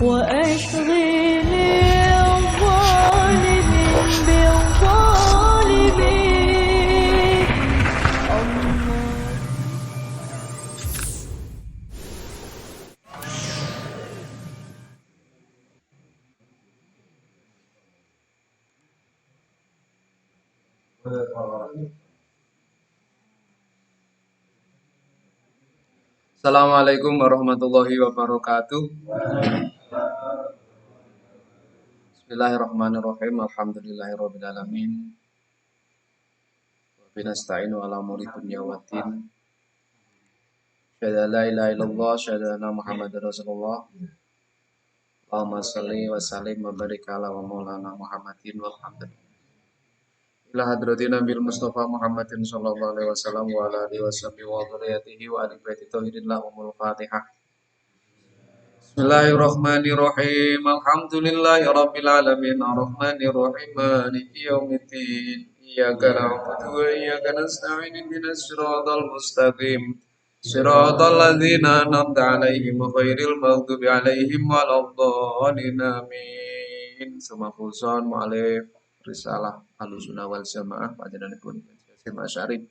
وأشغل الظالمين بالظالمين Assalamualaikum warahmatullahi wabarakatuh. Bismillahirrahmanirrahim. Alhamdulillahirabbil alamin. Wa binasta'inu ala umuri dunya waddin. Syahada la ilaha illallah, syahada anna Muhammadar Rasulullah. Allahumma shalli wa sallim wa barik ala wa maulana Muhammadin walhamdulillah. Ila hadratin Nabil Mustafa Muhammadin sallallahu alaihi wasallam wa ala alihi washabihi wa dzurriyyatihi wa ali baiti tauhidin lahumul Fatihah. Bismillahirrahmanirrahim. Alhamdulillahi rabbil alamin. Arrahmanir rahim. Maliki yaumiddin. Iyyaka na'budu wa iyyaka nasta'in. Ihdinas siratal mustaqim. Siratal ladzina an'amta 'alaihim ghairil maghdubi 'alaihim waladdallin. Amin. Sumafuzan mu'alif risalah Ahlussunnah wal Jamaah panjenenganipun Hasyim Asy'ari.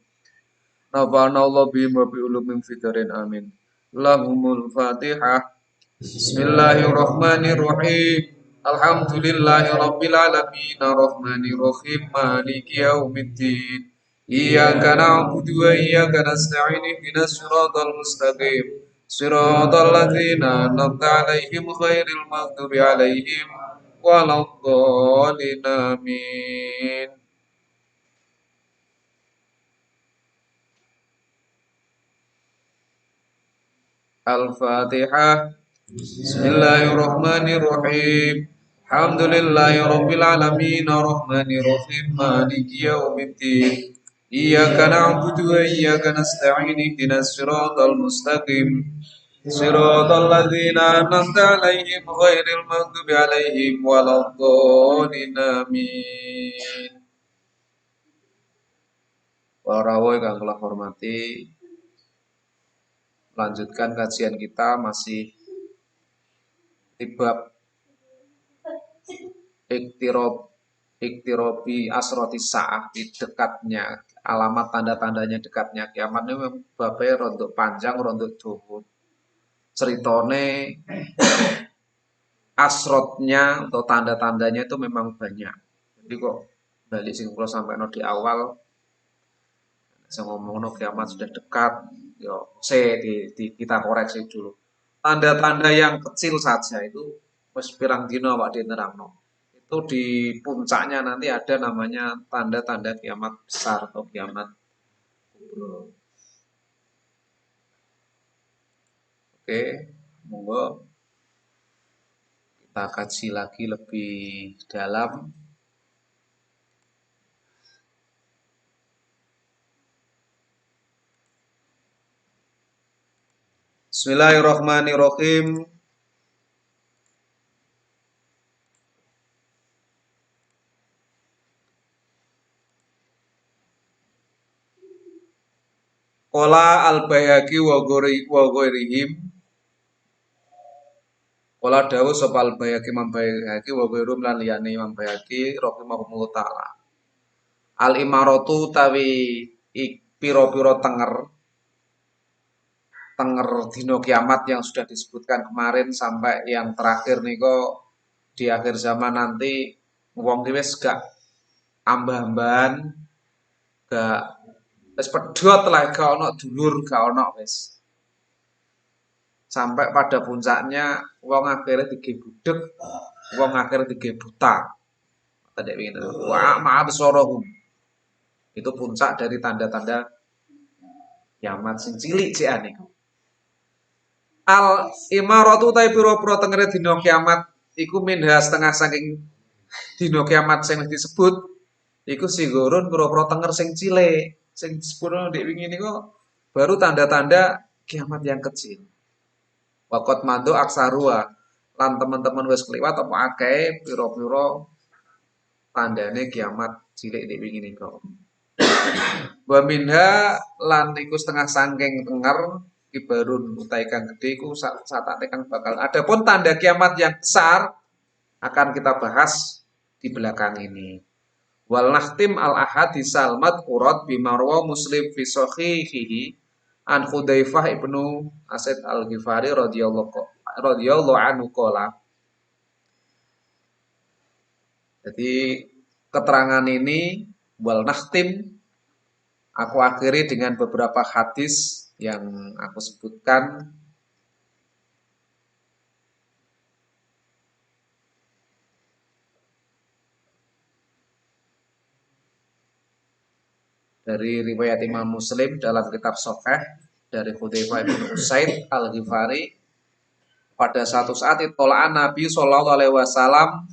Nafa'ana Allah bihim wa bi ulumim fid-dharain amin. Lahumul Fatihah. Bismillahirrahmanirrahim. Alhamdulillahi rabbil alamin. Arrahmanirrahim. Maliki yaumiddin. Iyyaka na'budu wa iyyaka nasta'in. Ihdinas siratal mustaqim. Siratal ladzina an'amta 'alaihim ghairil maghdubi 'alaihim waladdallin. Amin. Al-Fatihah. Bismillahirrahmanirrahim. Alhamdulillahi rabbil alamin. Arrahmanirrahim. Maliki yaumiddin. Iyyaka na'budu wa iyyaka nasta'in. Ihdinas siratal mustaqim. Siratal ladzina an'amta 'alaihim ghairil maghdubi 'alaihim waladdallin. Amin. Para rawuh kang kula hormati, lanjutkan kajian kita masih di bab iktirobi asroti sa'ah, di dekatnya alamat tanda-tandanya dekatnya kiamat. Ini memang babnya rontok panjang, rontok dawa. Ceritone asrotnya atau tanda-tandanya itu memang banyak. Jadi kok balik sing kula sampaikan di awal, saya ngomong kiamat sudah dekat, yo kita koreksi dulu. Tanda-tanda yang kecil saja itu wis pirang dina awak diterangno. Itu di puncaknya nanti ada namanya tanda-tanda kiamat besar atau kiamat kubra. Oke, monggo kita kaji lagi lebih dalam. Bismillahirrahmanirrahim. Qala al-Baihaqi wa ghairihim. Qala dawuh sapa al-Baihaqi Imam Baihaqi wa ghairum lan liyane Imam Baihaqi rahimahullahu taala. Al-imaratu tawi pira-pira tenger dina kiamat yang sudah disebutkan kemarin sampai yang terakhir niko di akhir zaman nanti wong wis gak ambah-ambahan, gak wis pedhot lah, gak ono dulur, gak ono wis. Sampai pada puncaknya wong akhirnya dige budeg, wong akhirnya dige buta. Tadi ingin wa ma'absorohum. Itu puncak dari tanda-tanda kiamat sing cilik cian iku. Al-imaratu ta pira-pira tengere dina kiamat iku minha setengah saking dina kiamat sing disebut iku sigurun pira-pira tenger sing cilik. Sing disebut ndek wingi niku baru tanda-tanda kiamat yang kecil. Waqat mando aksarua lan teman-teman wis kliwat apa akeh pira-pira tandane kiamat cilik ndek wingi niku. Wa minha lan iku setengah saking tenger kibarun utai kang gede iku satane kang bakal. Adapun tanda kiamat yang besar akan kita bahas di belakang ini. Wal nahtim al ahadits al madhurat bimarwa Muslim fi sahihihi an Hudzaifah ibnu Asid al Ghifari radhiyallahu anhu qala. Jadi keterangan ini wal nahtim aku akhiri dengan beberapa hadis yang aku sebutkan. Dari riwayat Imam Muslim dalam kitab Sahih dari Hudzaifah bin Usaid Al-Ghifari, pada satu saat itola'an Nabi sallallahu alaihi wasallam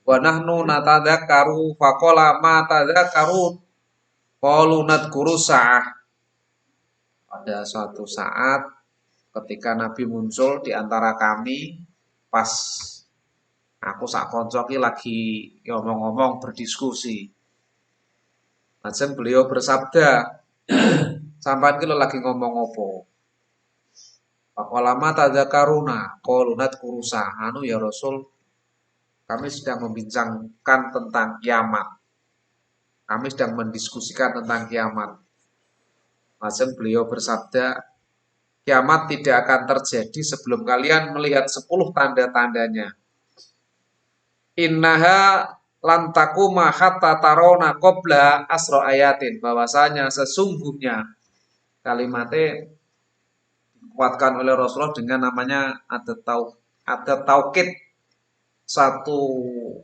wa nahnu natadzakaru faqala ma tadzakaru qalu nadhkuru sa'ah. Pada suatu saat ketika Nabi muncul di antara kami, pas aku sak kanca lagi ngomong-ngomong berdiskusi. Lajeng beliau bersabda, sampean ki lagi ngomong apa? Pakolama tadzakaruna qalunat kurusa. Anu ya Rasul, kami sedang membincangkan tentang kiamat. Kami sedang mendiskusikan tentang kiamat. Lajeng beliau bersabda, kiamat tidak akan terjadi sebelum kalian melihat 10 tanda-tandanya. Innaha lantakuma hatta tarona qabla asro ayatin, bahwasanya sesungguhnya kalimatnya dikuatkan oleh Rasulullah dengan namanya ada taukid, satu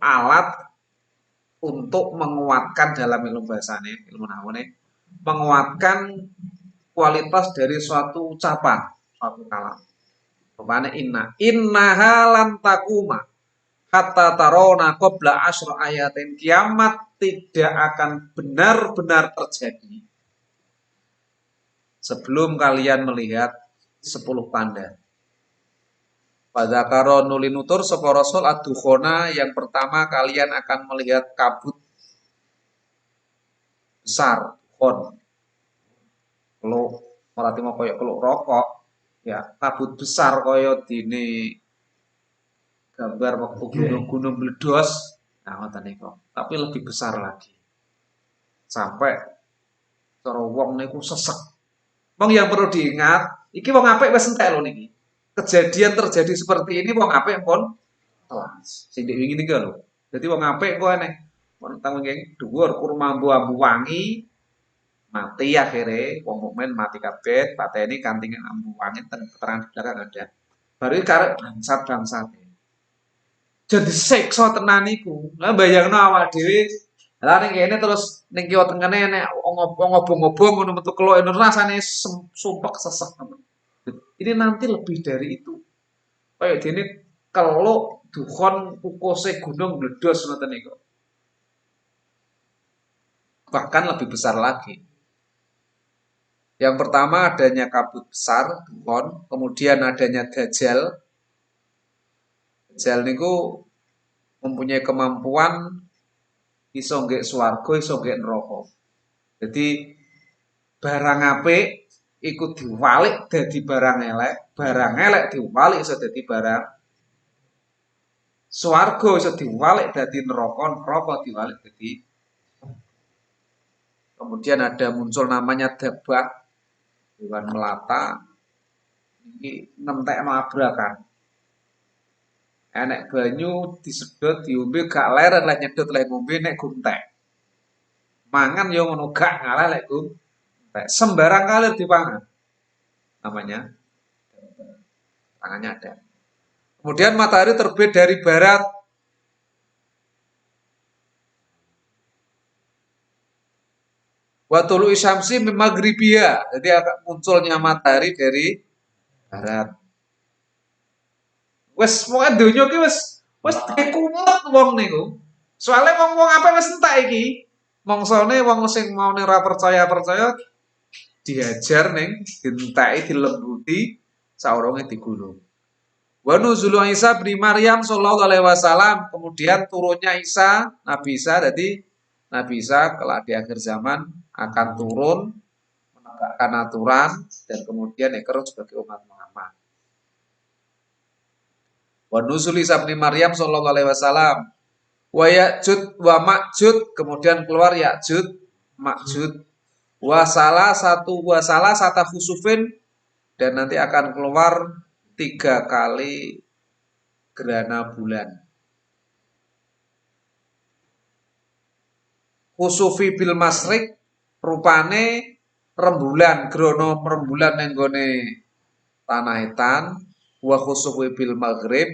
alat untuk menguatkan dalam ilmu bahasanya, ilmu nahwu, menguatkan kualitas dari suatu ucapan, suatu kalam. Rupanya innaha lantakuma hatta tarona qabla asyra ayatin, kiamat tidak akan benar-benar terjadi sebelum kalian melihat 10 tanda. Pada karo nulinutur sapa Rasul ad-dukhona, yang pertama kalian akan melihat kabut besar, dukhon. Kalau berarti mau koyok keluk rokok, ya kabut besar koyok dini gambar waktu gunung-gunung meledos, nah ngoten niku. Tapi lebih besar lagi. Sampai cara wong niku sesek. Wong yang perlu diingat, iki wong apik wis entek lho niki. Kejadian terjadi seperti ini wong apik pun telas. Sing dik wingi niku lho. Dadi wong apik kok eneh tentang ngene dhuwur kurma ambu wangi, mati akhirnya wong mukmin mati kabeh, pateni kanthi ambu wangi ten keterangan belakang ada. Baru karek bangsat-bangsat. Jadi seksa tenan iku. Lah bayangno awak dhewe lah ning kene terus ning kiwa tengene nek ngobong-ngobong ngono metu kelok rasane sumpek sesek. Ini nanti lebih dari itu. Kayak dene kelok dukhon ukuse gunung meledos ngoten niku. Bahkan lebih besar lagi. Yang pertama adanya kabut besar, dukhon, kemudian adanya dajjal. Dajjal niku mempunyai kemampuan iso nggih swarga, iso nggih neraka. Jadi barang apik iku diwalik dadi barang elek diwalik iso dadi barang swarga, iso diwalik dadi neraka diwalik dadi. Kemudian ada muncul namanya dabah, hewan melata, ini nentekno abrakan. Enek banyu disedot diombe gak leren lek nyedot lek ngombe nek guntek. Mangan yo ngono gak ngalah lek guntek. Sembarang kalir dipangan. Namanya tangannya ada. Kemudian matahari terbit dari barat. Wa tulu isyamsi min maghribiya. Jadi munculnya matahari dari barat. Wes pokoke donya iki wis dikumut wong niku. Soale wong-wong apa wis entek iki. Mongsone wong sing mau ora percaya diajar ning dinteki dilembuti saurunge digulung. Wa nuzulu Isa bin Maryam sallallahu alaihi wasallam, kemudian turunnya Isa, Nabi Isa, jadi Nabi Isa kelak di akhir zaman akan turun menegakkan aturan dan kemudian ikrar sebagai umat Muhammad. Wa nuzul Isa bin Maryam sallallahu alaihi wasallam. Wa Ya'jud wa Ma'jud, kemudian keluar Ya'jud, Ma'jud. Wa salah satu khusufin, dan nanti akan keluar 3 kali gerhana bulan. Khusufi bil masrik, rupane rembulan, grono rembulan yang gone tanah etan. Wa khusufi bil maghrib,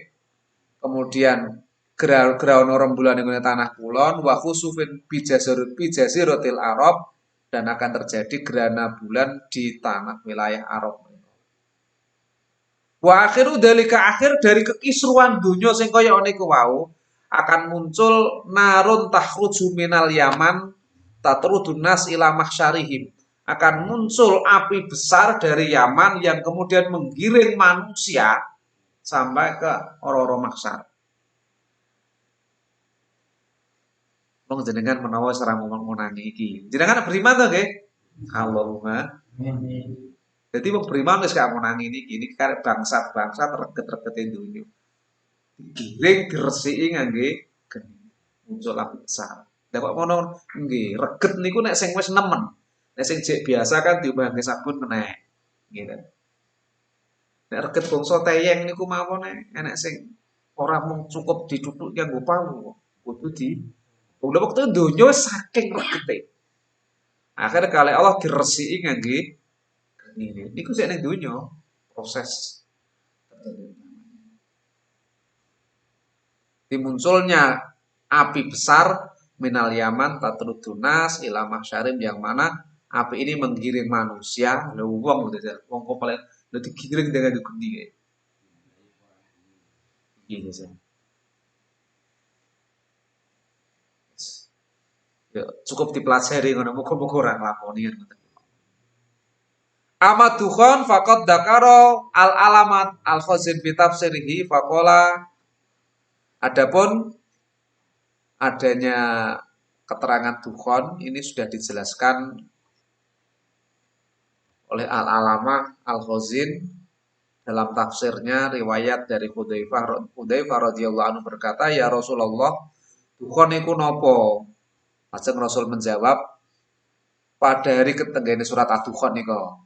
kemudian grono rembulan yang gone tanah kulon. Wa khusufin bijaziratil Arab, dan akan terjadi gerhana bulan di tanah wilayah Arab. Wa akhiru dalika, akhir dari kekisruan dunia sing kaya niku wau, akan muncul narun takhruju minal Yaman tatrudun nas ila mahsyarihim. Akan muncul api besar dari Yaman yang kemudian menggiring manusia sampai ke orang-orang mahsyar. Wong jenengan menawa sareng ngonani iki. Jenengan beriman to nggih? Allahumma. Jadi wong beriman wis gak ngonani iki karep bangsa-bangsa reget-regete dunya. Digiring diresiki ngangge geni. Muncul api besar. Lah kok ngono nggih, reget niku nek sing wis nemen. Nek sing jek biasa kan diumbahke sabun meneh. Nggih kan. Nek reget bangsa teyeng niku mawon enek sing ora mung cukup dituthuk nganggo palu, kudu di udah waktu donya saking regete. Akhirnya kali Allah diresiki ngangge geni. Niku sik ning donya proses dimunculnya api besar minal Yaman tatrudunas ila mahsyarim, yang mana api ini menggiring manusia. Lha wong wong kok paling lha digiring dengan geni kae. Gitu sih. Ya, cukup dipelajari ngono, muga-muga ora nglakoni ngoten. Ahmad Dukhon faqad dakaro al alamat al khazin fi tafsirihi faqala, adapun adanya keterangan Dukhon ini sudah dijelaskan oleh al-alamah al-khazin dalam tafsirnya, riwayat dari Hudzaifah radhiyallahu anhu berkata, ya Rasulullah, Dukhon iku nopo? Lajeng Rasul menjawab, pada hari ketenggane surat Ad-Dukhan niku.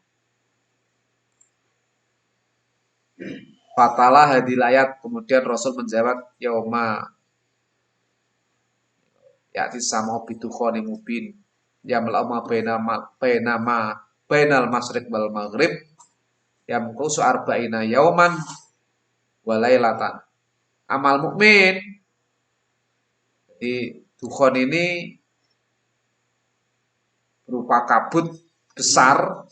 Fatalah hadil ayat, kemudian Rasul menjawab, yauma ya'ti sama bidukhani mubin yamlama bainal masyriq wal maghrib yamkusu arba'ina yauman walailatan. Amal mukmin di dukhon ini berupa kabut besar,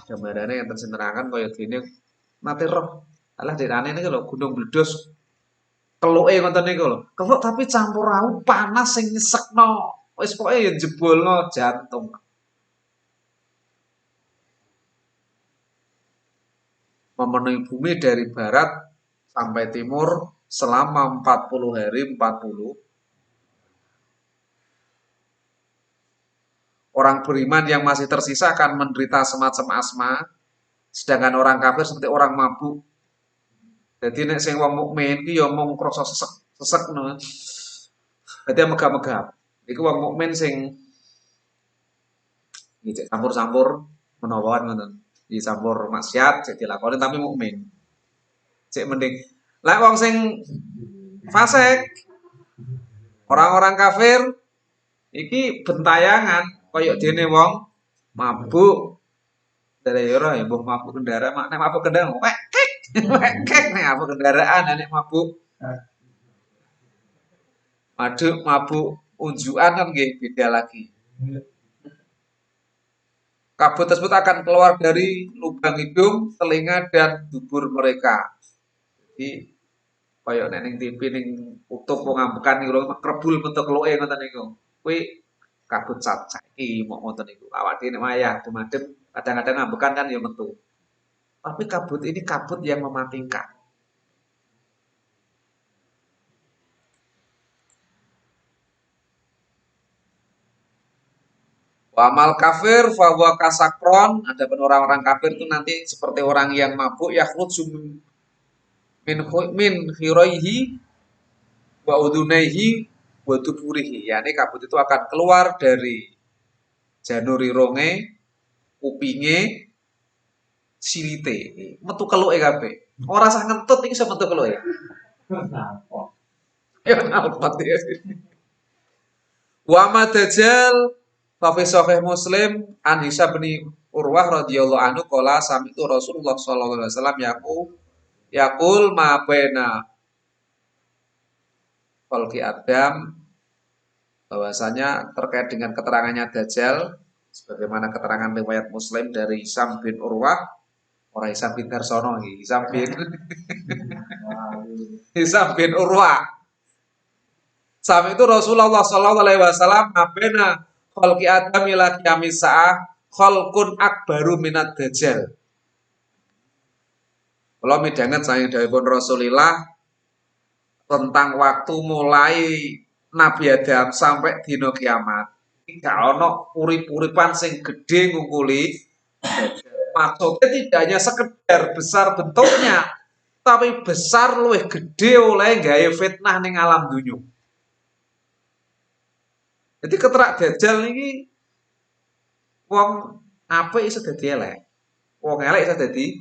gambarannya yang tersenerangan kaya dene nate roh alah derane niki lho gunung bledos keluke ngoten niku lho. Keluk tapi campur raup panas sing nyesekno. Wis pokoke ya jebolno jantung. Memenuhi bumi dari barat sampai timur selama 40 hari 40. Orang beriman yang masih tersisa akan menderita semacam asma, sedangkan orang kafir seperti orang mabuk. Jadi nek sing wong mukmin iki ya mung krasa sesek ngono. Dadi megap-megap. Iku wong mukmin sing iki campur-campur menawa ngoten. Dicampur maksiat cek dilakoni tapi mukmin. Cek mending. Lah wong sing fasik, orang-orang kafir iki bentayangan koyok dene wong mabuk. Dari ora ya mbuh mabuk kendaraan, nek mabuk kendaraan wekek. Wekek nek mabuk kendaraan nek mabuk. Mabuk unjukan kan nggih beda lagi. Kabut tersebut akan keluar dari lubang hidung, telinga, dan dubur mereka. Jadi kaya nek ning TV ning utuh wong ngambekan niku lho krebul metu keluke ngoten niku. Kuwi kabut saiki mok ngoten niku. Awake nek wayah dumadem kadang-kadang ngambekan kan ya metu. Tapi kabut ini kabut yang mematikan. Wamal kafir fahuwa kasakron. Adapun orang-orang kafir itu nanti seperti orang yang mabuk, yakhruju min khiraihi wa udunaihi wa duburihi. Yani kabut itu akan keluar dari januri ronge, kupinge, silite. Metu keluke kabeh. Ora sah ngentut iki iso metu keluke. Ya nalpot ya. Wa ma dajjal fa fi sahih Muslim an Hisab bin Urwah radhiyallahu anhu qala sami'tu Rasulullah sallallahu alaihi wasallam yaqul ma baina khalqi Adam, bahwasanya terkait dengan keterangannya Dajjal sebagaimana keterangan riwayat Muslim dari Hisam bin Urwah, orang Hisam bin Darsono, Hisam bin Urwah. Sami itu Rasulullah sallallahu alaihi wasallam mabena khalqi Adam ila qiyamis saah khalqun akbaru minad Dajjal. Kalau midanget saya dawuhipun Rasulillah tentang waktu mulai Nabi Adam sampai dino kiamat. Gak ono urip-uripan sing gede ngungkuli. Maksudnya tidak hanya sekedar besar bentuknya, tapi besar luwih gede oleh gawe fitnah ning alam dunya. Jadi keterak Dajjal niki wong apik iso dadi elek. Wong elek iso dadi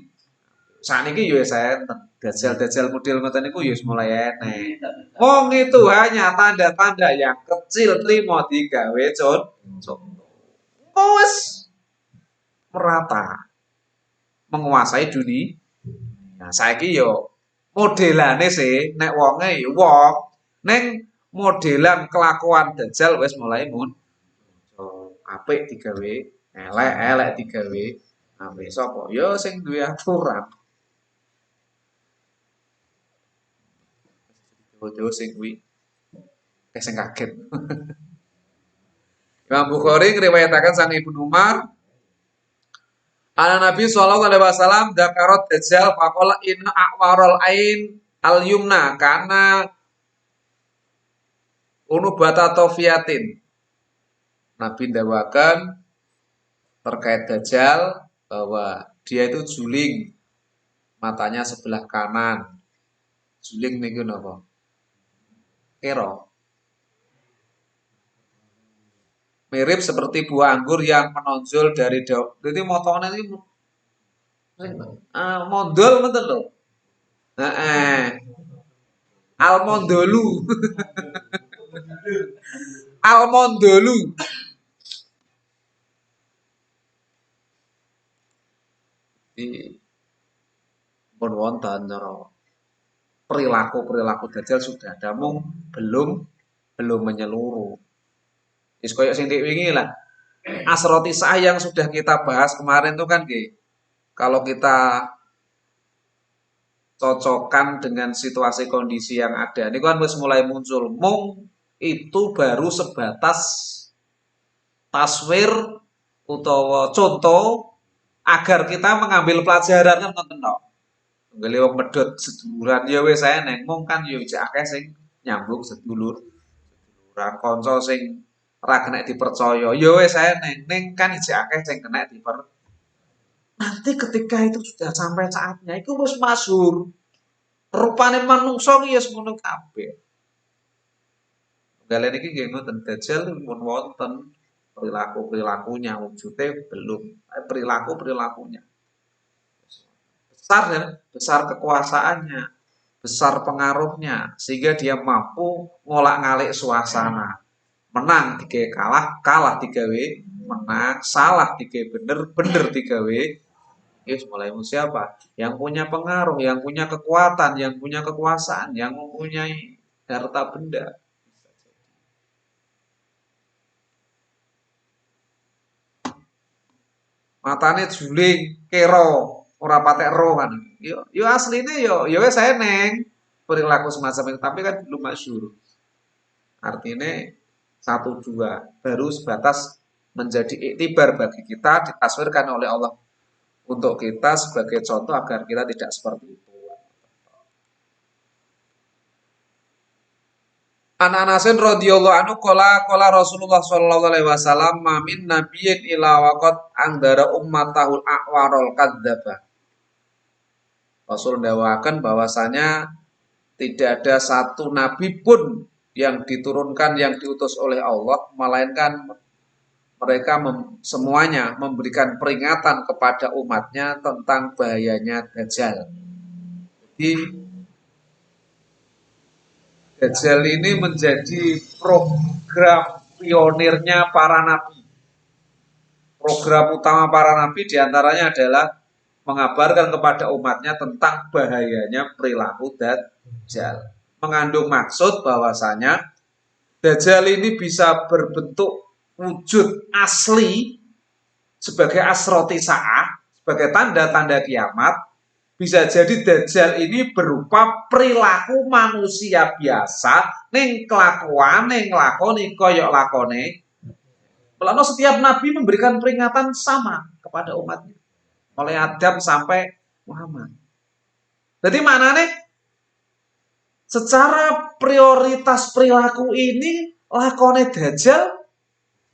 sakniki yo saya Dajjal model ngoten niku yo mulai enek. Wong itu hanya tanda-tanda yang kecil trimo digawe contoh. Wes merata menguasai dunia. Nah, saiki yo modelane sih nek wonge yo wong ning modelan kelakuan Dajjal wis mulai apik digawe, elek digawe. Apik sapa? Yo sing duwe aturan. Jowo sing kuwi sing kaget. Imam Bukhari ngriwayataken sang Ibnu Umar ana Nabi sallallahu alaihi wasallam dzakarat Dajjal faqala inna a'warul ain al yumna kana unubata tofiatin. Nabi ndawakan terkait Dajjal bahwa dia itu juling matanya sebelah kanan. Juling niku napa? Kero. Mirip seperti buah anggur yang menonjol dari daun. Jadi motone iki mondol ngoten lho. Heeh. Almondolu. Almondolu. Di pun wonten cara perilaku Dajjal sudah ada, belum menyeluruh. Wis koyo sing wingi lah. Asroti yang sudah kita bahas kemarin itu kan kalau kita cocokkan dengan situasi kondisi yang ada, ini kan wis mulai muncul. Mung itu baru sebatas taswir utawa contoh agar kita mengambil pelajaran kan ngoten tok. Nggale wong medhot seduluran ya wis eneng, mung kan ya akeh sing nyambung sedulur. Seduluran kanca sing ora kena dipercaya ya wis eneng, ning kan akeh sing kena nanti ketika itu sudah sampai saatnya itu wis masyhur. Rupane manungsa ki ya semono kabeh. Galen iki nggih ngoten Dajjal mun wonten perilakunya wujudnya belum perilakunya besar ya, besar kekuasaannya, besar pengaruhnya sehingga dia mampu ngolak-ngalik suasana. Menang digawe kalah digawe menang, salah digawe bener digawe. Yes, mulai siapa? Yang punya pengaruh, yang punya kekuatan, yang punya kekuasaan, yang mempunyai harta benda. Matane juling, kero, ora patek roh kan. Yo asline yo wis eneng perilaku semacam itu, tapi kan belum masyhur. Artinya satu dua baru sebatas menjadi iktibar bagi kita, ditasvirkan oleh Allah untuk kita sebagai contoh agar kita tidak seperti itu. An Anasin radhiyallahu anhu qala Rasulullah sallallahu alaihi wasallam ma min nabiyyin ila waqad angdara ummatahul a'warul kadzdzaba. Rasul mendawakan bahwasanya tidak ada satu nabi pun yang diturunkan yang diutus oleh Allah melainkan mereka semuanya memberikan peringatan kepada umatnya tentang bahayanya Dajjal. Jadi Dajjal ini menjadi program pionirnya para nabi. Program utama para nabi diantaranya adalah mengabarkan kepada umatnya tentang bahayanya perilaku Dajjal. Mengandung maksud bahwasanya Dajjal ini bisa berbentuk wujud asli sebagai asroti sa'ah, sebagai tanda-tanda kiamat. Bisa jadi Dajjal ini berupa perilaku manusia biasa, ning kelakuan, ning lakoni koyok lakone. Lalu setiap nabi memberikan peringatan sama kepada umatnya, mulai Adam sampai Muhammad. Jadi mana nih? Secara prioritas perilaku ini lakone Dajjal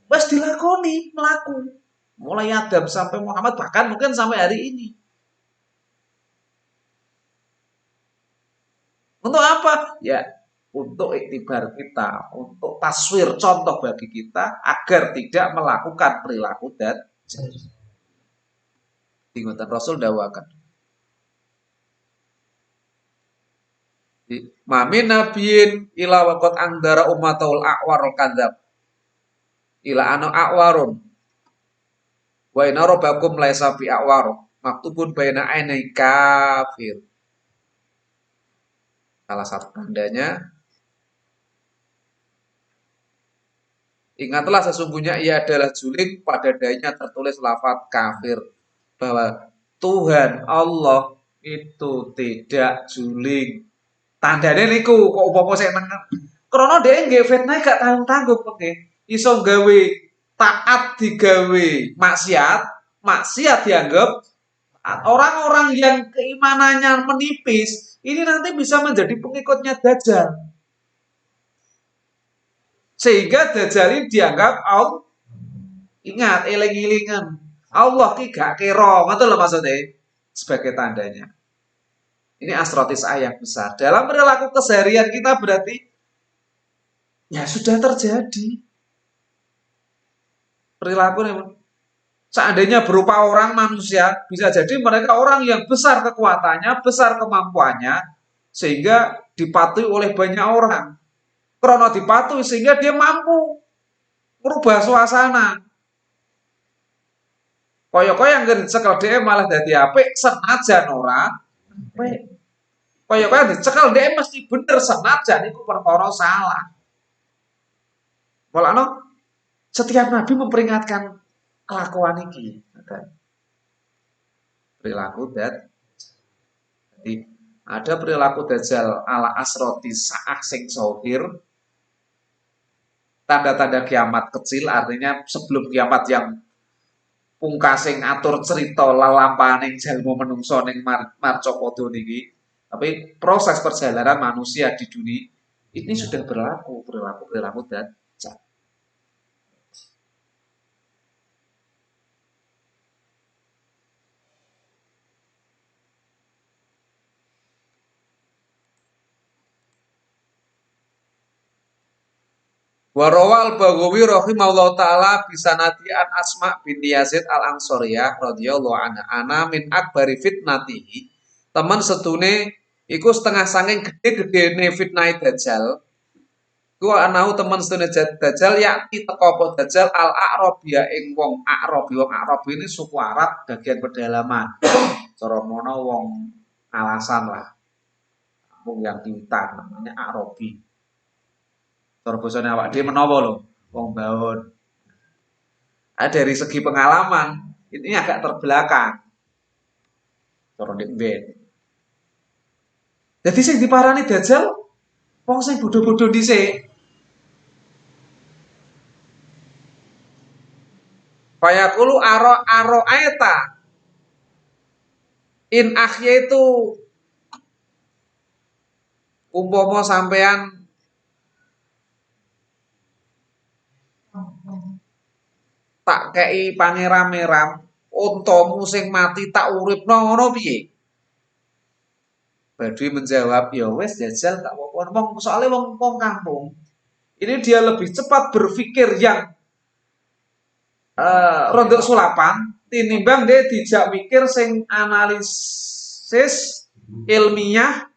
wes dilakoni, melaku. Mulai Adam sampai Muhammad, bahkan mungkin sampai hari ini. Untuk apa? Ya, untuk iktibar kita, untuk taswir contoh bagi kita agar tidak melakukan perilaku Dajjal. Ingutan Rasul dawakan. Mamin nabiyin ila waqad angdara ummatul a'warul kadzab. Ila anu a'warun. Wa inna rabbakum laisa bi a'war. Maktubun baina ainai kafir. Salah satu tandanya, ingatlah sesungguhnya ia adalah juling, pada dadanya tertulis lafaz kafir. Bahwa Tuhan Allah itu tidak juling. Tandanya niku kok umpama sing nang krana dhek nggih fitnah gak tanggung-tanggung nggih. Iso gawe taat digawe maksiat, maksiat dianggap orang-orang yang keimanannya menipis ini nanti bisa menjadi pengikutnya Dajjal. Sehingga Dajjal ini dianggap Allah. Ingat, eling-elingan. Allah ki gak kira, ngoten lho maksudnya. Sebagai tandanya. Ini asrotis ayat besar. Dalam perilaku keseharian kita berarti ya sudah terjadi. Perilaku seandainya berupa orang manusia, bisa jadi mereka orang yang besar kekuatannya, besar kemampuannya, sehingga dipatuhi oleh banyak orang. Karena dipatuhi sehingga dia mampu merubah suasana. Kaya-kaya yang dicekel dia malah dadi apik senajan ora apik. Kaya-kaya dicekel dia mesti bener senajan iku perkara salah. Mulane setiap nabi memperingatkan kelakuan iki. Perilaku jadi ada perilaku Dajjal ala asroti sa'ah sing zahir, tanda-tanda kiamat kecil, artinya sebelum kiamat yang pungkasing atur cerita lalampaning jalma menungso ning marcapada niki. Tapi proses perjalanan manusia di dunia ini sudah berlaku perilaku Dajjal. Warawal Baghawi rahimahullah taala bisanati an Asma binti Yazid al-Ansariyah radhiyallahu anha ana min akbari fitnatihi. Teman setune iku setengah sanging gede-gedene fitnah Dajjal. Ku anahu teman setune Dajjal yakti teko apa Dajjal al-A'rabiyya ing wong A'rabi. Wong A'rabi ini suku Arab bagian pedalaman. Cara mono wong alasan lah. Wong yang di hutan namanya A'rabi. Cara bosone awak dhewe menawa lho, wong baun. Dari segi pengalaman, ini agak terbelakang. Cara ndek ben. Jadi sing diparani Dajjal wong sing bodho-bodho dhisik. Fayaqulu aro aeta in akhya itu umpama sampean tak kei pangeram-eram untamu sing mati tak uripno ngono piye? Badui menjawab, ya wes jajal tak apa-apa. Soalnya wong kampung ini dia lebih cepat berpikir yang rontok sulapan tinimbang dia dijak mikir sing analisis ilmiah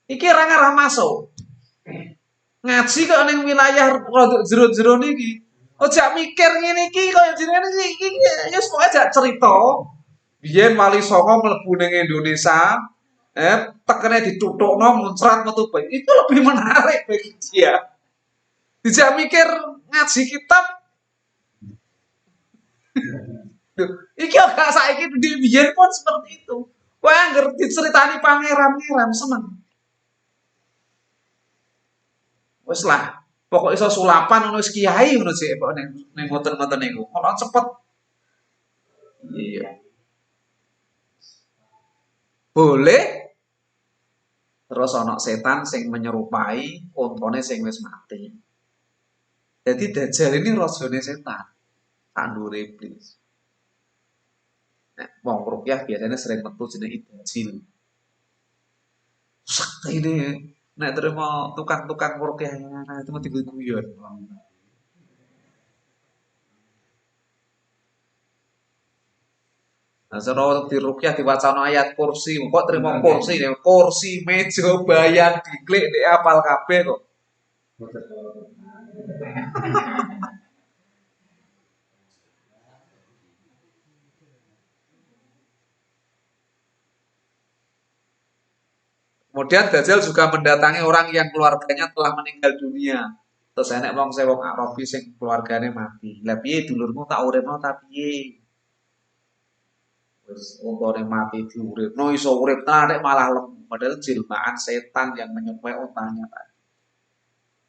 iki ora ngarah masuk. Ngaji kok ning wilayah rontok jero-jero niki. Ojak mikir ngene iki kaya jenenge iki ya pokoke jak cerita. Biyen Wali Songo mlebu ning Indonesia, tekene dituthukno muncrat metu bae. Itu lebih menarik bagi dia. Dijak mikir ngaji kitab. Iki gak saiki di biyen pun seperti itu. Kowe anggere diceritani pangeran-pangeran seneng. Wes lah, pokok iso sulapan ngono wis kiai ngono sik kok ning ngoten-ngoten niku. Kalau cepet. Iya. Boleh terus ana setan sing menyerupai untane sing wis mati. Jadi Dajjal ini rajane setan, tandure iblis. Nek wong rukyah biasanya sering metu jenenge Dajjal. Sakti ini nek terima tukang-tukang rukyah itu mesti guyon. Nah, sono di rukyah diwacana ayat kursi, kok terima kursi meja bayan diklik di apal kabeh kok. Kemudian Dajjal juga mendatangi orang yang keluarganya telah meninggal dunia. Terus enek wong sewong Arabi sing keluargane mati. Lah piye dulurmu tak uripno ta piye? Wis untane mati diuripno iso urip tenan malah lemu. Padahal jelmaan setan yang menyuplai untanya tadi.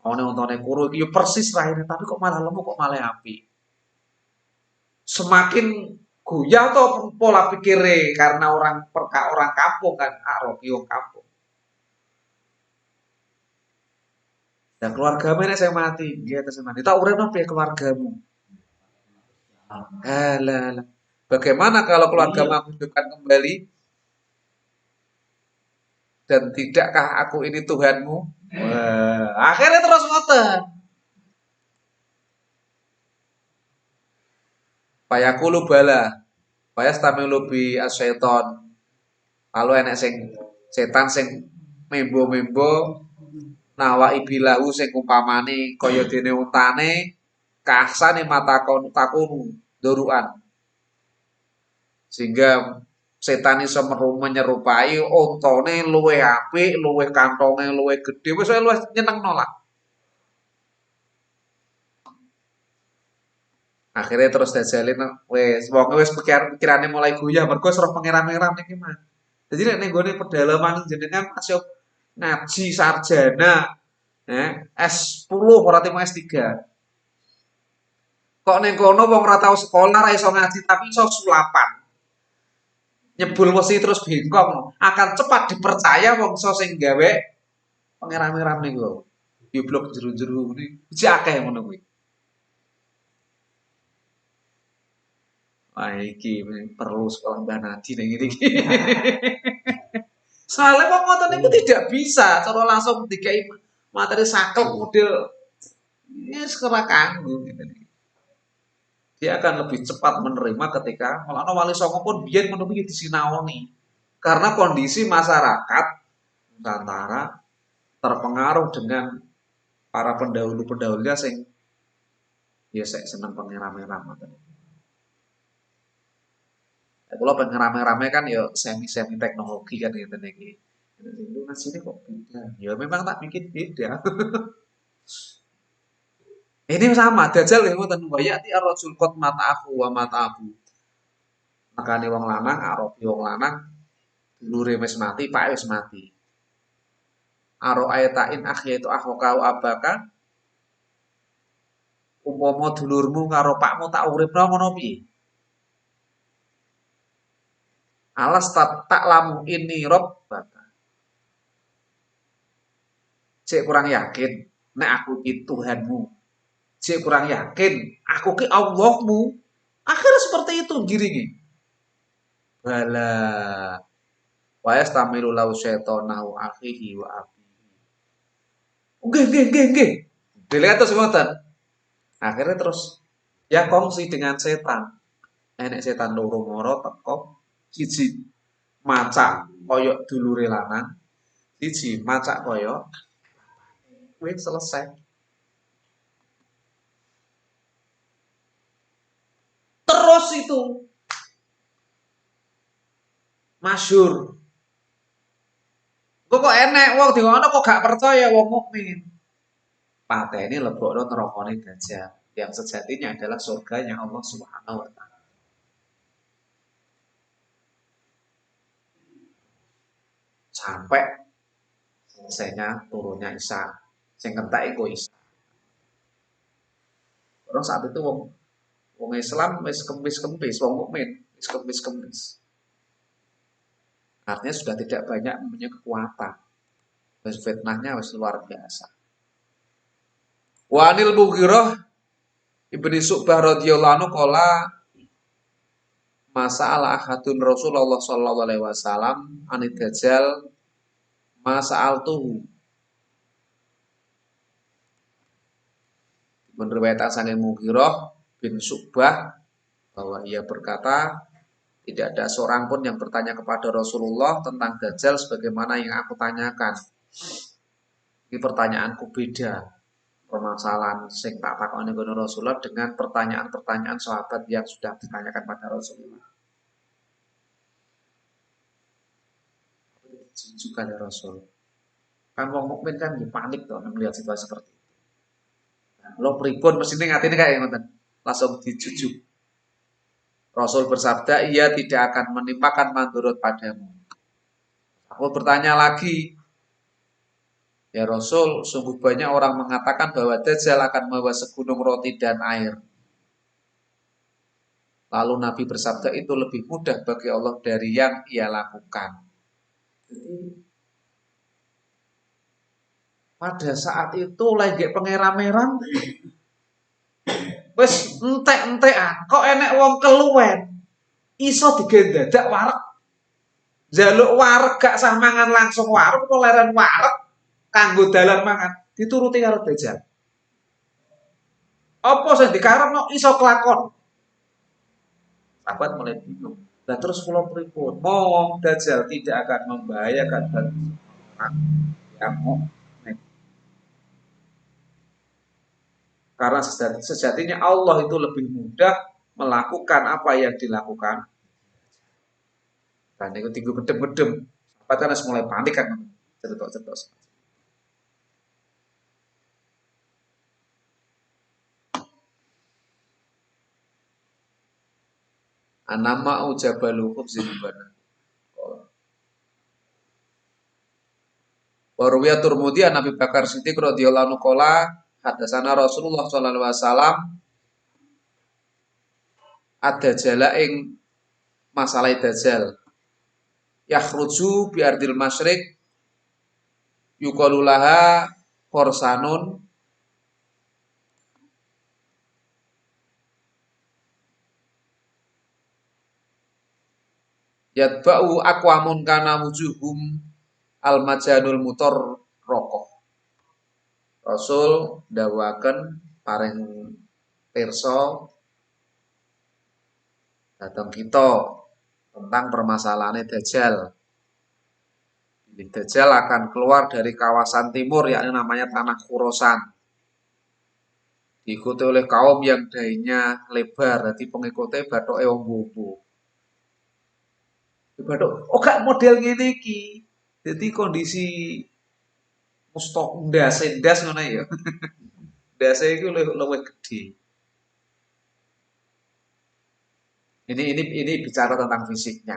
Untane kuru iki yo persis raine tapi kok malah lemu kok malah api. Semakin goyah toh pola pikirnya karena orang kampung kan Arabi wong kampung. Dan keluargamu ini saya mati, dia atas mati. Tak urip apa ya keluargamu? Alah. Bagaimana kalau keluargamu aku hidupkan kembali? Dan tidakkah aku ini Tuhanmu? Wah, akhirnya terus ngoten. Fayaqulu bala. Fayastamilu bi asyaiton. Lalu enek sing setan sing membo-membo nawa ibilahu sing umpamane kaya dene untane kasane takunu doruan. Sehingga setan iso menyerupai untane luwih apik, luwih kantonge luwih gedhe, wis luwih nyenengno lah. Akhirnya terus Dajjalin wis wong wis pikirane mulai goyah mergo roh pangeran-pangeran niki mah. Jadi nek ning gone pedalaman jenengan masih ngaji sarjana S10 ora timo S3. Kok ning kono wong ora tau sekolah ora iso ngaji tapi iso sulapan. Nyebul mesti terus bengkong akan cepat dipercaya wong iso sing gawe pangeran-pangeran niku. Yo blok jero-jero iki akeh ngono kuwi. Wah, iki perlu sekolah Mbah Nadi ning ngene iki. Soalnya kok ngoten niku tidak bisa cara langsung dikai materi saklek model ini sekarang kanggo gitu. Dia akan lebih cepat menerima ketika malah Wali Songo pun biyen ngono iki disinaoni. Karena kondisi masyarakat Nusantara terpengaruh dengan para pendahulu-pendahulunya sing ya seneng pengeram-eram ngoten. Kalau pengen rame-rame kan ya semi teknologi kan gitu nih. Indonesia ini kok beda. Ya memang tak bikin beda. Ini sama Dajjal ya ngoten wa yati ar-rajul qad mata aku wa mata abu. Makane wong lanang Arabi wong lanang dulure wis mati, pake wis mati. Aro ayatain akhiyatu akhokau abaka umpama dulurmu karo pakmu tak uripno ngono piye? Alas tak lamu ini robbaka. Cek kurang yakin nek aku ki Tuhanmu. Cek kurang yakin aku ki Allahmu. Akhirnya seperti itu giringi. Bala wa yastamilu lau syaitanahu akhihi wa abihi. Nggih. Dilihat terus ngoten. Akhirnya terus ya kongsi dengan setan. Enek setan loro moro teko siji macak koyok dulure lanang, siji macak koyok wis selesai. Terus itu masyhur. Kok enek wong di ngono kok gak percaya wong mukmin. Pateni lebokno nerakane Dajjal yang sejatinya adalah surganya Allah Subhanahu wa taala. Sampai selesainya turunnya Isa. Sing kentak iku Isa. Terus saat itu wong Islam wis kempis-kempis, wong mukmin wis kempis-kempis. Artinya sudah tidak banyak punya kekuatan. Wis fitnahnya wis luar biasa. Wa anil Mughirah Ibni Syu'bah radhiyallahu anhu qala masa'ala ahadun Rasulullah sallallahu alaihi wasallam anid dajjal masa'altuhu. Menriwayatkan saking Mughirah bin Syu'bah bahwa ia berkata, tidak ada seorang pun yang bertanya kepada Rasulullah tentang Dajjal sebagaimana yang aku tanyakan. Ini pertanyaanku beda. Permasalahan sing tak takoni kepada Rasulullah dengan pertanyaan-pertanyaan sahabat yang sudah ditanyakan pada Rasulullah. Juga ya Rasul. Kan wong mukmin kan panik tuh melihat situasi seperti itu. Lo pripun mesti ngatine kayak ngoten. Langsung dijujuk. Rasul bersabda, ia tidak akan menimpakan mandorot padamu. Aku bertanya lagi, ya Rasul, sungguh banyak orang mengatakan bahwa Dajjal akan membawa segunung roti dan air. Lalu Nabi bersabda itu lebih mudah bagi Allah dari yang ia lakukan. Jadi, pada saat itu lagi pengeram-eram, wis entek-entekan, kok enek wong keluwen, iso digendadak wareg. Jaluk wareg gak sah mangan langsung wareg, toleran wareg kanggo dalan mangan, dituruti karo Dajjal. Apa sing dikarepno iso kelakon. Sahabat mulai bingung. Nah terus kula pripun? Mong Dajjal tidak akan membahayakan bagi orang yang mukmin. Karena sejatinya Allah itu lebih mudah melakukan apa yang dilakukan. Dan itu tinggal gedem-gedem. Sahabat kan mulai panik kan. Cetok-cetok. Anama ujabalu khubzin bana. Warwiya Turmudi an Nabi Bakar Siddiq radhiyallahu anhu qala hadatsana Rasulullah sallallahu alaihi wasallam ada jala ing masalah dajjal. Yakhruju bi ardil masyriq yuqalu laha Korsanun yatba'u aqwamun kana wujuhum al-majanul mutor rokok. Rasul dawaken paring pirsa datang kita tentang permasalahan Dajjal. Dajjal akan keluar dari kawasan timur yakni namanya tanah Khurasan. Diikuti oleh kaum yang dainya lebar, jadi pengikutnya bathoke wong bobo. Bathok oh gak model ngene iki. Jadi kondisi mustok ndas ngono ya. Ndase iku luwih gede. Ini bicara tentang fisiknya.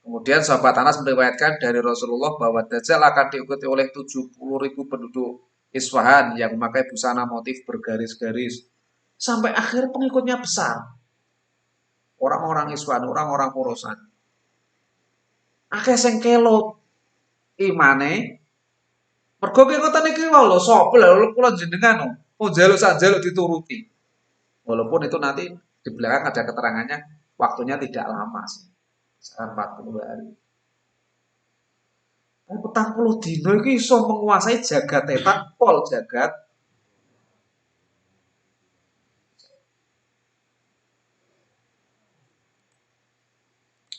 Kemudian sahabat Anas meriwayatkan dari Rasulullah bahwa Dajjal akan diikuti oleh 70.000 penduduk Isfahan yang memakai busana motif bergaris-garis. Sampai akhir pengikutnya besar. Orang-orang Isfahan, orang-orang Khurasan. Akeh sing kelot imane. Mergo ki ngoten iki wae lho, sapa lho kula jenengan. Oh njaluk sak njaluk dituruti. Walaupun itu nanti di belakang ada keterangannya waktunya tidak lama sih. Sekitar 40 hari. 40 dino iki iso menguasai jagat etan pol jagat.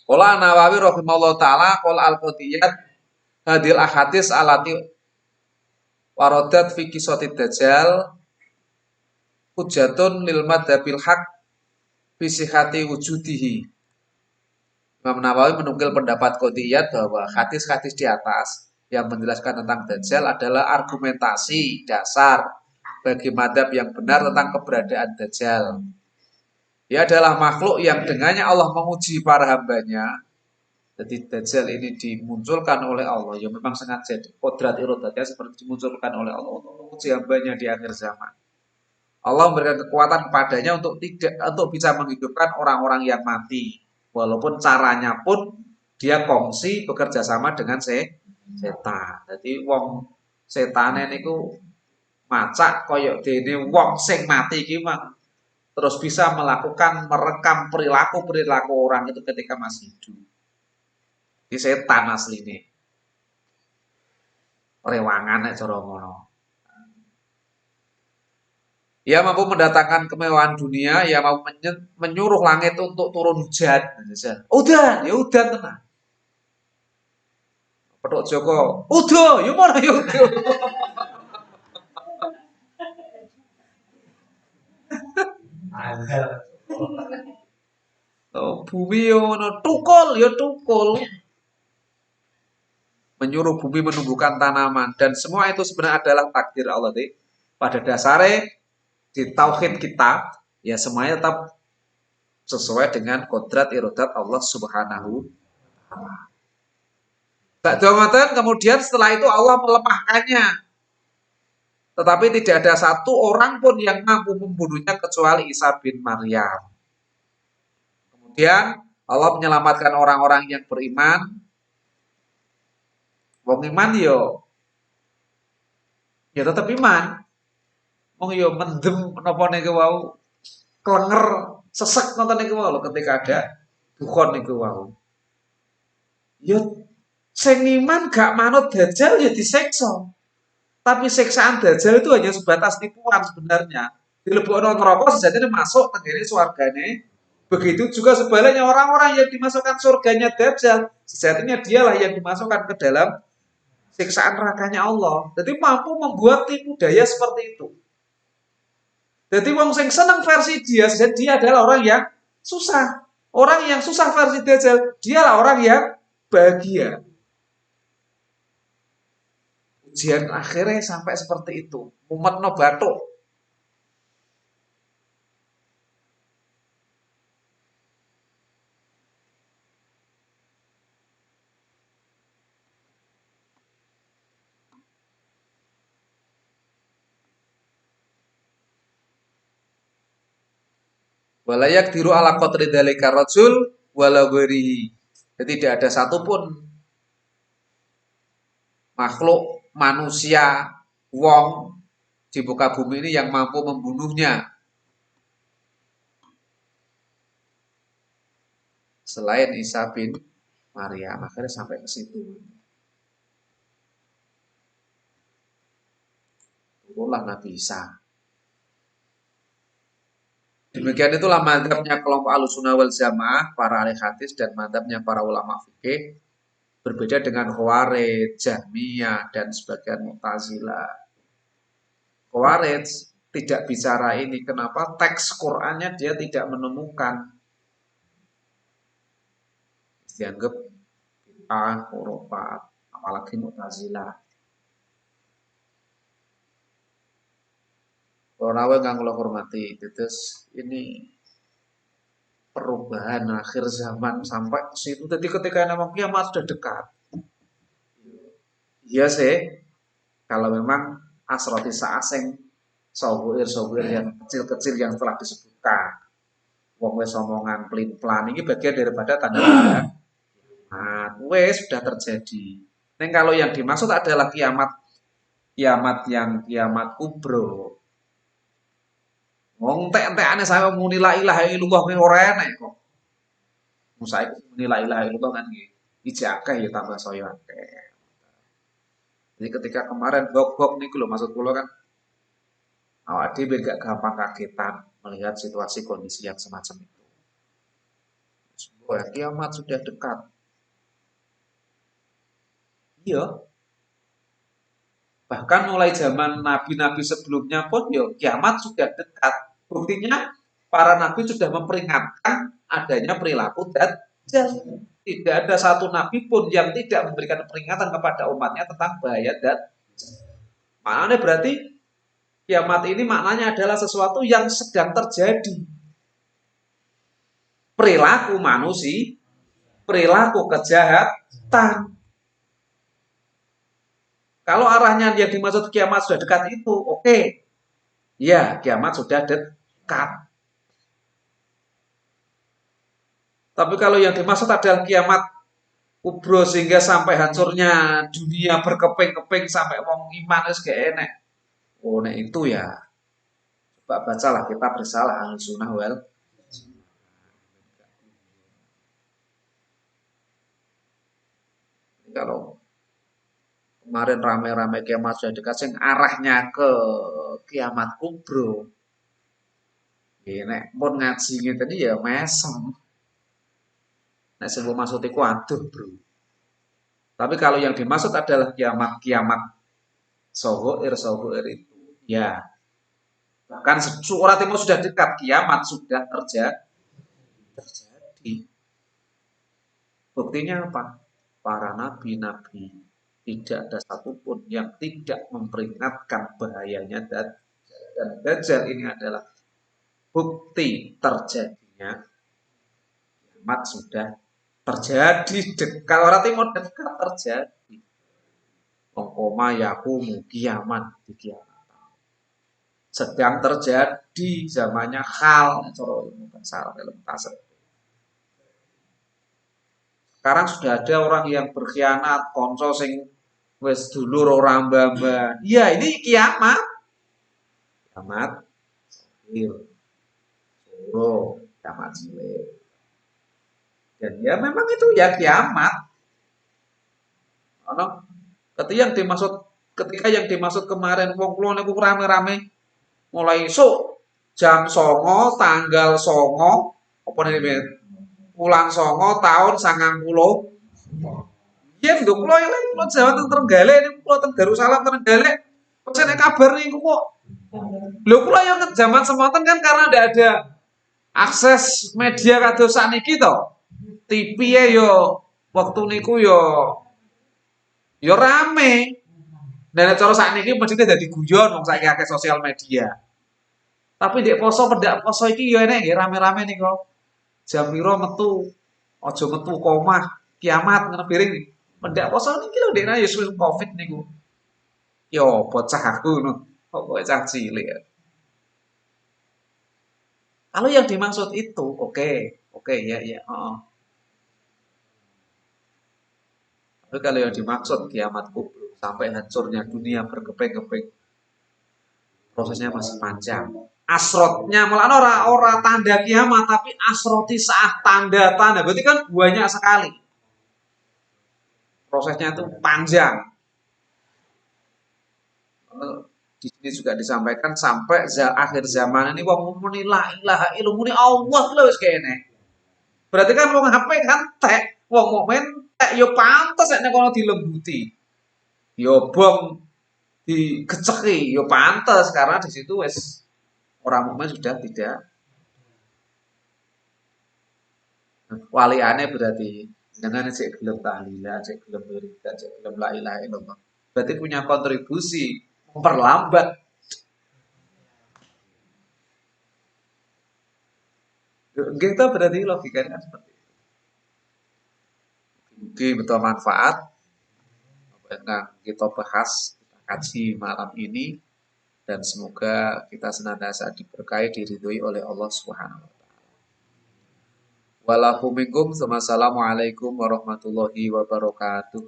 Qala Nawawi rahimahullah taala qala al-qadiyat hadil ahadis alati waradat fi qisatid dajjal hujjatun lil madhabil haq fi sihhati wujudihi. Imam Nawawi menukil pendapat qadiyat bahwa hadis-hadis di atas yang menjelaskan tentang dajjal adalah argumentasi dasar bagi madhab yang benar tentang keberadaan dajjal. Dia adalah makhluk yang dengannya Allah menguji para hambanya. Jadi dajjal ini dimunculkan oleh Allah, yang memang sengaja kodrat irodatnya seperti dimunculkan oleh Allah untuk menguji hambanya di akhir zaman. Allah memberikan kekuatan kepadanya untuk bisa menghidupkan orang-orang yang mati, walaupun caranya pun dia kongsi bekerja sama dengan setan. Jadi wong setane niku macak koyok dene wong sing mati iki terus bisa merekam perilaku orang itu ketika masih hidup. Di setan asline. Rewangan nek cara ngono. Ia mampu mendatangkan kemewahan dunia, ia mampu menyuruh langit untuk turun hujan. Udan, ya udan tenang. Petuk Joko, udah, ya mana ya udah. Oh, bumi yo tukul, ya tukul. Menyuruh bumi menumbuhkan tanaman dan semua itu sebenarnya adalah takdir Allah. Pada dasarnya di tauhid kita ya semuanya tetap sesuai dengan kodrat irodat Allah Subhanahu wa taala. Kemudian setelah itu Allah melemahkannya. Tetapi tidak ada satu orang pun yang mampu membunuhnya kecuali Isa bin Maryam. Kemudian Allah menyelamatkan orang-orang yang beriman. Wong iman ya tetap iman. Wong yo mendem napa niku wau klenger sesek nonton niku wau ketika ada bukhon niku wau. Yo sing iman gak manut dajjal ya diseksa. Tapi siksaan dajjal itu hanya sebatas tipuan sebenarnya. Dilebokno neraka sejatinya masuk tenggene swargane. Begitu juga sebaliknya orang-orang yang dimasukkan surganya dajjal, sejatinya dialah yang dimasukkan ke dalam siksaan nerakanya Allah. Jadi mampu membuat tipu daya seperti itu. Jadi wong sing seneng versi dia, dia adalah orang yang susah. Orang yang susah versi dajjal, dialah orang yang bahagia. Ujian akhirnya sampai seperti itu. Umat no batuk. Walayak diru ala qadri dzalika rajul wala ghairihi. Jadi tidak ada satupun makhluk manusia wong di muka bumi ini yang mampu membunuhnya selain Isa bin Maryam. Akhirnya sampai ke situ. Turunlah Nabi Isa. Demikian itulah madzhabnya kelompok Ahlussunnah wal Jamaah, para ahli hadis dan madzhabnya para ulama fikih. Berbeda dengan Khawarij, Jahmiyah dan sebagian Mu'tazilah. Khawarij tidak bicara ini. Kenapa? Teks Qur'annya dia tidak menemukan. Dianggap bid'ah, khurafat, apalagi Mu'tazilah. Orang yang kula hormati, terus ini perubahan akhir zaman sampai ke situ. Jadi ketika nama kiamat sudah dekat. Iya sih, kalau memang asroti asing sobuir yang kecil-kecil yang telah disebutkan. Wong wis omongan pelin-pelan ini bagian daripada tanda-tanda wes sudah terjadi. Nah, kalau yang dimaksud adalah kiamat yang kiamat kubro. Wong entek-entekane saya muni la ilaha illallah kuwi ora enek kok. Wong saiki muni la ilaha illallah kan nggih. Ijek akeh ya tambah saya akeh. Jadi ketika kemarin gok-gok niku lho maksud kula kan awak dhewe gak gampang kagetan melihat situasi kondisi yang semacam itu. Wah, kiamat sudah dekat. Iya, bahkan mulai zaman nabi-nabi sebelumnya pun ya kiamat sudah dekat. Buktinya para nabi sudah memperingatkan adanya perilaku dajjal. Tidak ada satu nabi pun yang tidak memberikan peringatan kepada umatnya tentang bahaya dajjal. Maknanya berarti kiamat ini maknanya adalah sesuatu yang sedang terjadi. Perilaku manusia, perilaku kejahatan. Kalau arahnya yang dimaksud kiamat sudah dekat itu, oke. Ya, kiamat sudah dekat. Tapi kalau yang dimaksud adalah kiamat kubro sehingga sampai hancurnya dunia berkeping-keping sampai wong iman wis gak enek. Oh, nek itu ya coba bacalah kita bersalah Ahlussunnah wal. Kalau kemarin rame-rame kiamat sudah dekat sing arahnya ke kiamat kubro. Ya, nek pun ngaji ngene ya mesem. Nek sing maksud iku aduh, Bro. Tapi kalau yang dimaksud adalah kiamat-kiamat sohoir itu, ya bahkan surat timur sudah dekat, kiamat sudah terjadi. Buktinya apa? Para nabi-nabi tidak ada satupun yang tidak memperingatkan bahayanya dan Dajjal ini adalah bukti terjadinya kiamat sudah terjadi dekat. Orang timur dekat terjadi. Pengkoma yakumu kiamat di kiamat sedang terjadi zamannya hal sekarang sudah ada orang yang berkhianat konco sing wis dulur ora mbah-mbah. Iya, ini kiamat. Kiamat il suro kiamat cilik. Dan ya memang itu ya kiamat. Ketika yang dimaksud kemarin wong kula niku rame-rame mulai esuk jam 09.00 tanggal 09.00 apa nih ulang 09.00 tahun 90. Yen lho kula ya kula Jawa teng Trenggalek niku kula teng Darussalam Trenggalek. Pesen kabar niku kok. Lho kula yang zaman semonten kan karena ndak ada akses media kados sakniki to. TV e yo waktu niku yo rame. Dan cara sakniki mesti dadi guyon wong saiki akeh sosial media. Tapi dek poso pendak poso iki yo enek nggih rame-rame niku. Jam piro metu? Aja metu komah, kiamat ngono piring. Pendak poso niki lho ndekna yo Covid niku. Yo bocah aku ngono. Kok bocah cilik ya. Kalau yang dimaksud itu, oke ya ya. Oh. Tapi kalau yang dimaksud kiamat kubur sampai hancurnya dunia berkeping-keping, prosesnya masih panjang. Asrotnya malah ora tanda kiamat tapi asroti saat tanda-tanda. Berarti kan banyak sekali. Prosesnya itu panjang. Di sini juga disampaikan sampai akhir zaman ini wong muni la ilaha illallah Allah lho wis kene. Berarti kan wong HP kan tek, wong mukmin tek yo pantes nek kono dilembuti. Yo bom digeceki yo pantes karena di situ wis orang mukmin sudah tidak waliane berarti dengan cek gelem tahlilan, cek gelem wiridan, cek gelem la ilaha illallah. Berarti punya kontribusi memperlambat. Kita berarti logikanya seperti itu. Mungkin betul manfaat apa yang kita bahas, kita kaji malam ini dan semoga kita senantiasa diberkahi diridhoi oleh Allah Subhanahu wa taala. Walakum minkum. Wassalamualaikum warahmatullahi wabarakatuh.